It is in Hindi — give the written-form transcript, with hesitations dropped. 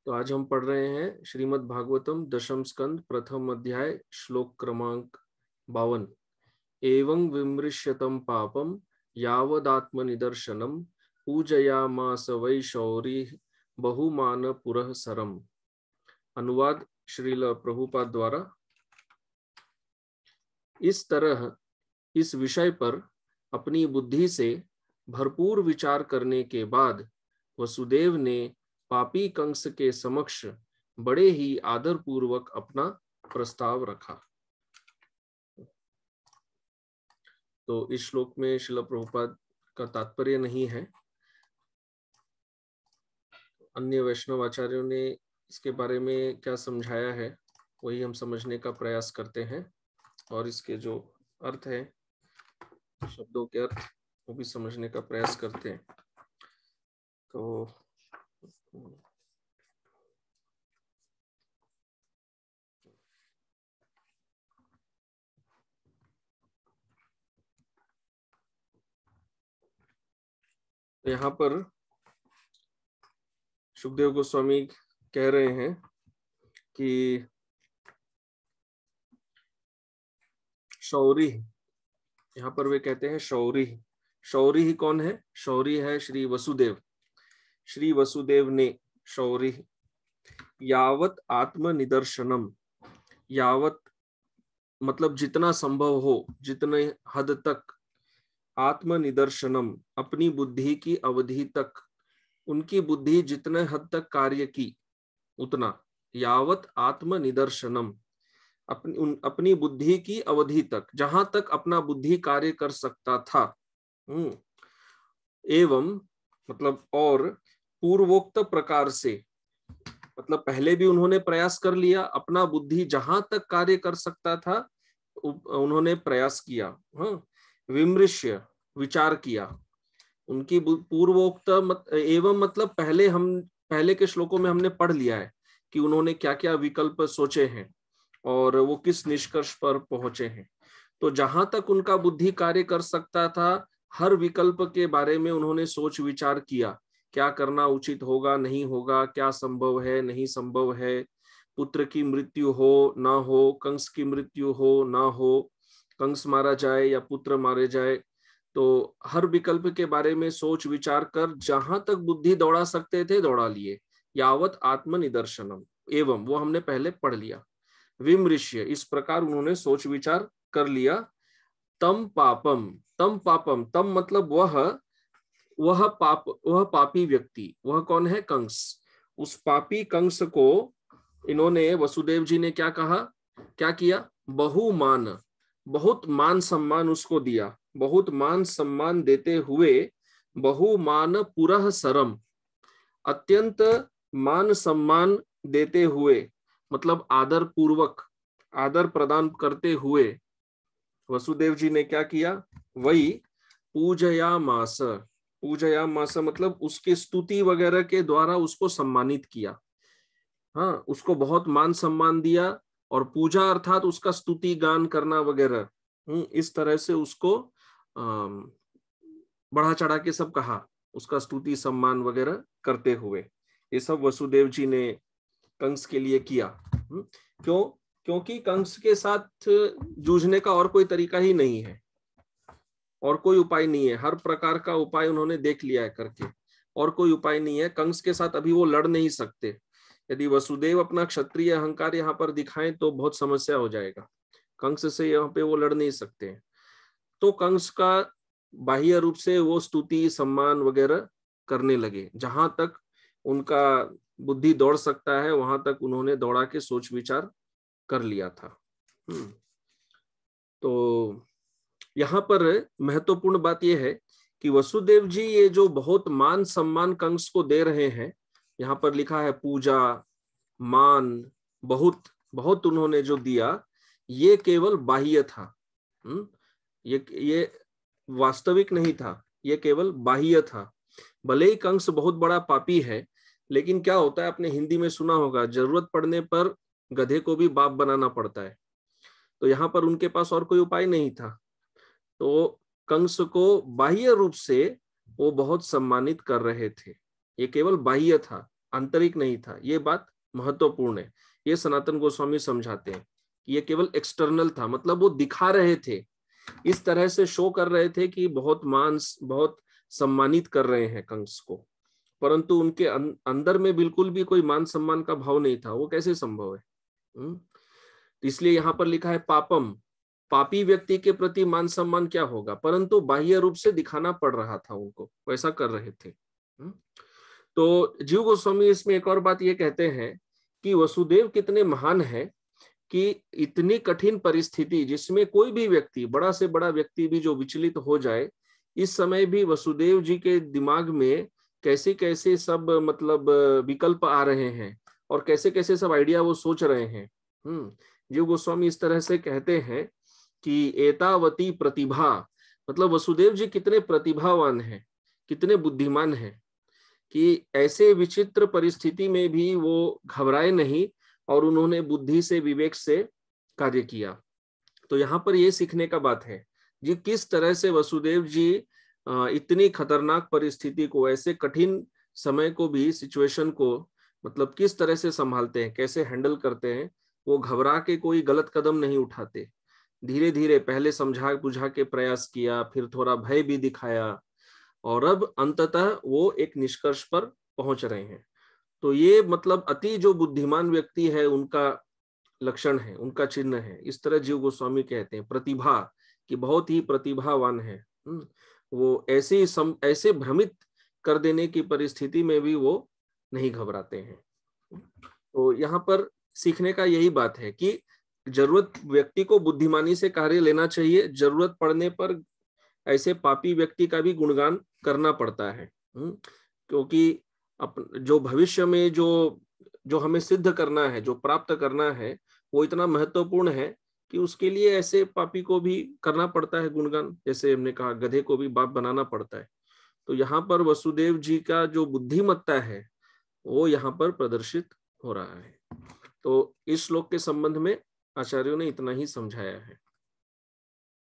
तो आज हम पढ़ रहे हैं श्रीमद् भागवतम दशम स्कंद प्रथम अध्याय श्लोक क्रमांक 52। एवं विमृश्यतं पापम यावदात्म निदर्शनम पूजयामास वै शौरी बहुमान पुरः सरम। अनुवाद श्रील प्रभुपाद द्वारा। इस तरह इस विषय पर अपनी बुद्धि से भरपूर विचार करने के बाद वसुदेव ने पापी कंस के समक्ष बड़े ही आदर पूर्वक अपना प्रस्ताव रखा। तो इस श्लोक में श्रील प्रभुपाद का तात्पर्य नहीं है, अन्य वैष्णव आचार्यों ने इसके बारे में क्या समझाया है वही हम समझने का प्रयास करते हैं और इसके जो अर्थ है, शब्दों के अर्थ, वो भी समझने का प्रयास करते हैं। तो यहाँ पर सुखदेव गोस्वामी कह रहे हैं कि शौरी, यहाँ पर वे कहते हैं शौरी। शौरी ही कौन है? शौरी है श्री वसुदेव। श्री वसुदेव ने शौरी यावत आत्म निदर्शनम, यावत मतलब जितना संभव हो, जितने हद तक, आत्म निदर्शनम अपनी बुद्धि की अवधि तक, उनकी बुद्धि जितने हद तक कार्य की उतना, यावत आत्म निदर्शनम अपनी बुद्धि की अवधि तक, जहां तक अपना बुद्धि कार्य कर सकता था। एवं मतलब और पूर्वोक्त प्रकार से, मतलब पहले भी उन्होंने प्रयास कर लिया, अपना बुद्धि जहां तक कार्य कर सकता था उन्होंने प्रयास किया। विमृश्य विचार किया, उनकी पूर्वोक्त एवं मतलब पहले के श्लोकों में हमने पढ़ लिया है कि उन्होंने क्या क्या विकल्प सोचे हैं और वो किस निष्कर्ष पर पहुंचे हैं। तो जहां तक उनका बुद्धि कार्य कर सकता था, हर विकल्प के बारे में उन्होंने सोच विचार किया, क्या करना उचित होगा, नहीं होगा, क्या संभव है, नहीं संभव है, पुत्र की मृत्यु हो ना हो, कंस की मृत्यु हो ना हो, कंस मारा जाए या पुत्र मारे जाए। तो हर विकल्प के बारे में सोच विचार कर जहां तक बुद्धि दौड़ा सकते थे दौड़ा लिए। यावत आत्म निदर्शनम, एवं वो हमने पहले पढ़ लिया। विमृश्य इस प्रकार उन्होंने सोच विचार कर लिया। तम पापम, तम पापम, तम मतलब वह पापी व्यक्ति, वह कौन है? कंस। उस पापी कंस को इन्होंने, वसुदेव जी ने क्या कहा, क्या किया? बहुमान, बहुत मान सम्मान उसको दिया। बहुत मान सम्मान देते हुए, बहुमान पुरः सरम, अत्यंत मान सम्मान देते हुए, मतलब आदर पूर्वक, आदर प्रदान करते हुए वसुदेव जी ने क्या किया? वही पूजयामास, पूजयामास मतलब उसके स्तुति वगैरह के द्वारा उसको सम्मानित किया। हाँ, उसको बहुत मान सम्मान दिया और पूजा अर्थात उसका स्तुति गान करना वगैरह, इस तरह से उसको बढ़ा चढ़ा के सब कहा, उसका स्तुति सम्मान वगैरह करते हुए। ये सब वसुदेव जी ने कंस के लिए किया। क्यों? क्योंकि कंस के साथ जूझने का और कोई तरीका ही नहीं है, और कोई उपाय नहीं है। हर प्रकार का उपाय उन्होंने देख लिया है करके, और कोई उपाय नहीं है। कंस के साथ अभी वो लड़ नहीं सकते। यदि वसुदेव अपना क्षत्रिय अहंकार यहाँ पर दिखाएं तो बहुत समस्या हो जाएगा। कंस से यहाँ पे वो लड़ नहीं सकते हैं। तो कंस का बाह्य रूप से वो स्तुति सम्मान वगैरह करने लगे। जहां तक उनका बुद्धि दौड़ सकता है वहां तक उन्होंने दौड़ा के सोच विचार कर लिया था। तो यहाँ पर महत्वपूर्ण बात यह है कि वसुदेव जी ये जो बहुत मान सम्मान कंस को दे रहे हैं, यहाँ पर लिखा है पूजा मान, बहुत बहुत उन्होंने जो दिया, ये केवल बाह्य था। ये वास्तविक नहीं था, ये केवल बाह्य था। भले ही कंस बहुत बड़ा पापी है, लेकिन क्या होता है, आपने हिंदी में सुना होगा, जरूरत पड़ने पर गधे को भी बाप बनाना पड़ता है। तो यहाँ पर उनके पास और कोई उपाय नहीं था, तो कंस को बाह्य रूप से वो बहुत सम्मानित कर रहे थे। ये केवल बाह्य था, आंतरिक नहीं था। ये बात महत्वपूर्ण है। ये सनातन गोस्वामी समझाते हैं कि ये केवल एक्सटर्नल था, मतलब वो दिखा रहे थे, इस तरह से शो कर रहे थे कि बहुत बहुत सम्मानित कर रहे हैं कंस को, परंतु उनके अंदर में बिल्कुल भी कोई मान सम्मान का भाव नहीं था। वो कैसे संभव है? इसलिए यहाँ पर लिखा है पापम, पापी व्यक्ति के प्रति मान सम्मान क्या होगा, परंतु बाह्य रूप से दिखाना पड़ रहा था उनको, वैसा कर रहे थे। तो जीव गोस्वामी इसमें एक और बात ये कहते हैं कि वसुदेव कितने महान है कि इतनी कठिन परिस्थिति जिसमें कोई भी व्यक्ति, बड़ा से बड़ा व्यक्ति भी जो विचलित हो जाए, इस समय भी वसुदेव जी के दिमाग में कैसे कैसे सब मतलब विकल्प आ रहे हैं और कैसे कैसे सब आइडिया वो सोच रहे हैं। जीव गोस्वामी इस तरह से कहते हैं कि एतावती प्रतिभा, मतलब वसुदेव जी कितने प्रतिभावान हैं, कितने बुद्धिमान हैं कि ऐसे विचित्र परिस्थिति में भी वो घबराए नहीं और उन्होंने बुद्धि से, विवेक से कार्य किया। तो यहाँ पर ये सीखने का बात है जी, किस तरह से वसुदेव जी इतनी खतरनाक परिस्थिति को, ऐसे कठिन समय को भी, सिचुएशन को मतलब किस तरह से संभालते हैं, कैसे हैंडल करते हैं। वो घबरा के कोई गलत कदम नहीं उठाते, धीरे धीरे पहले समझा बुझा के प्रयास किया, फिर थोड़ा भय भी दिखाया, और अब अंततः वो एक निष्कर्ष पर पहुंच रहे हैं। तो ये मतलब अति जो बुद्धिमान व्यक्ति है उनका लक्षण है, उनका चिन्ह है। इस तरह जीव गोस्वामी कहते हैं प्रतिभा, कि बहुत ही प्रतिभावान है। वो ऐसे भ्रमित कर देने की परिस्थिति में भी वो नहीं घबराते हैं। तो यहाँ पर सीखने का यही बात है कि जरूरत व्यक्ति को बुद्धिमानी से कार्य लेना चाहिए, जरूरत पड़ने पर ऐसे पापी व्यक्ति का भी गुणगान करना पड़ता है, क्योंकि जो भविष्य में जो हमें सिद्ध करना है, जो प्राप्त करना है, वो इतना महत्वपूर्ण है कि उसके लिए ऐसे पापी को भी करना पड़ता है गुणगान। जैसे हमने कहा, गधे को भी बाप बनाना पड़ता है। तो यहाँ पर वसुदेव जी का जो बुद्धिमत्ता है वो यहाँ पर प्रदर्शित हो रहा है। तो इस श्लोक के संबंध में आचार्यों ने इतना ही समझाया है।